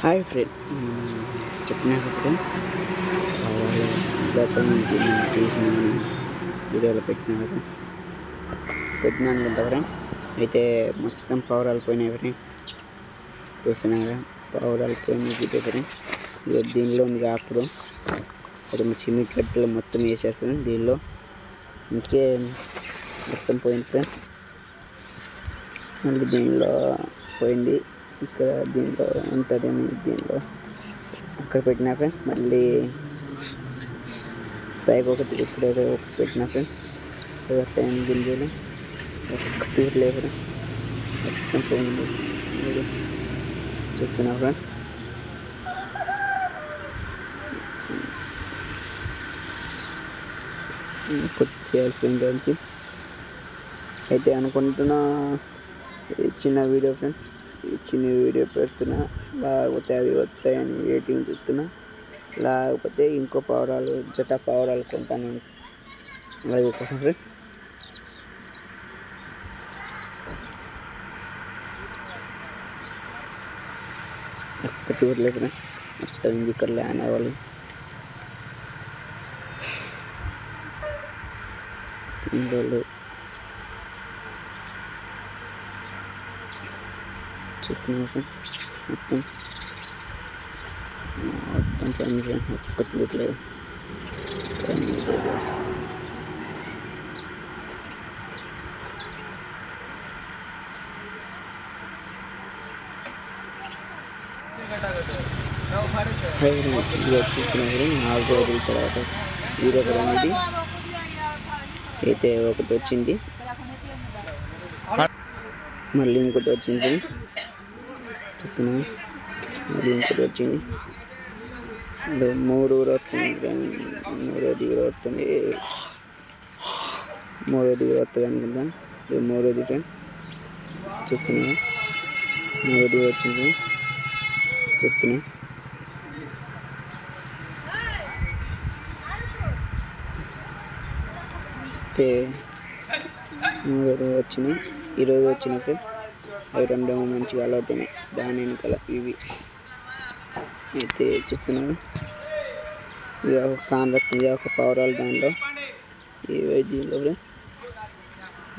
Hi friend, చెప్పినా friend లోపల నుంచి నేను తీసిన వీడియోలో పెట్టినాను అనుకుంటా ఫ్రెండ్. అయితే మొత్తం పవరాలు పోయినాయి ఫ్రెండ్. చూస్తున్నారా, పవరాలు పోయినాయి ఫ్రెండ్. ఇక దీనిలో ఉంది అప్పుడు సిమెంట్ కట్టలు మొత్తం వేసారు ఫ్రెండ్. దీనిలో ఇంకే మొత్తం పోయింది ఫ్రెండ్. మళ్ళీ దీనిలో పోయింది, ఇక్కడ దీంట్లో ఉంటుందేమో, దీనిలో అక్కడ పెట్టినా ఫ్రెండ్. మళ్ళీ పైకి ఒకటి ఇక్కడ ఒకటి పెట్టినా ఫ్రెండ్. టైం గింజలు ఒక్కటి లేవు ఫ్రెండ్, మొత్తం పోయింది. చూస్తున్నా ఫ్రెండ్. కొద్ది చేయాలి ఫ్రెండ్ నుంచి అయితే అనుకుంటున్నా. చిన్న వీడియో ఫ్రెండ్, చిన్న వీడియో పెడుతున్నా. లేకపోతే అవి వస్తాయని వెయిటింగ్ చూస్తున్నా. లేకపోతే ఇంకో పావురాలు జత పావురాలు కొంటాను లైవ్ కోసం ఫ్రెండ్. ఒక్కటి వదిలేదు ఫ్రెండ్, మొత్తం ఇక్కడ ల్యాండ్ అవ్వాలి. ఇందులో చూస్తున్నా ఫ్రెండ్, మొత్తం పని ఫ్రెండ్. ఒక్కటి వదిలేదు. చూస్తున్నా ఫ్రెండ్, 4 రోజుల తర్వాత వీడియో అనేది అయితే ఒకటి వచ్చింది, మళ్ళీ ఇంకోటి వచ్చింది. చెప్తున్నా, మళ్ళీ ఇంకోటి వచ్చింది. 3 వస్తుంది, 3 దిగులు వస్తుంది, 3 దిగులు వస్తుంది అనుకుంటాను. ఇది 3ది ఫ్రెండ్. చెప్తున్నా, 3 దిగులు వచ్చింది. చెప్తున్నా, అయితే 3 వచ్చినాయి, ఈరోజు వచ్చినాయి ఫ్రెండ్. అవి 2 మంచిగా అలౌట్ అయినాయి. దాని వెనకాల ఇవి అయితే చెప్తున్నాను. ఇక ఒక కాన్లెక్కింది, ఒక పావురాలు దాంట్లో ఇవి దీంట్లో ఫ్రెండ్.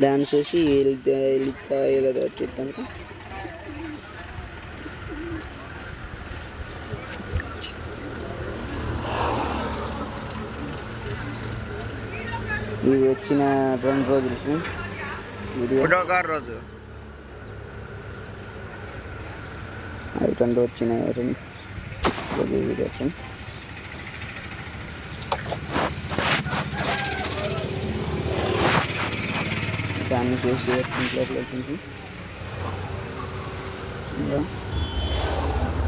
దాన్ని చూసి వెళ్తా ఇలా చూస్తాను. ఇవి వచ్చిన 2 రోజులు ఫ్రెండ్. వీడియో రోజు అవి 2 వచ్చినాయి ఫ్రెండ్. Video friend. దాన్ని చూసి ఇంట్లోకి వెళ్తుంది.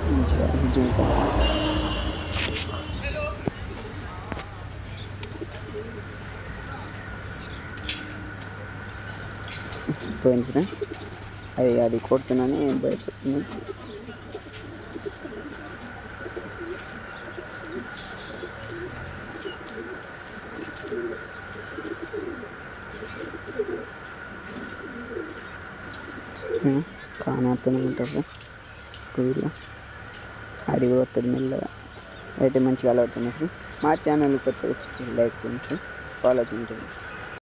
మంచిగా పోయింది ఫ్రెండ్. అది కొడుతున్నాను భయపడుతుంది. కానతూనే ఉంటారు వీళ్ళు. అది కూడా వస్తుంది మెల్లగా. అయితే మంచిగా అలవాటు ఫ్రెండ్. మా ఛానల్ కొత్తగా లైక్ చేయండి, ఫాలో చేయండి.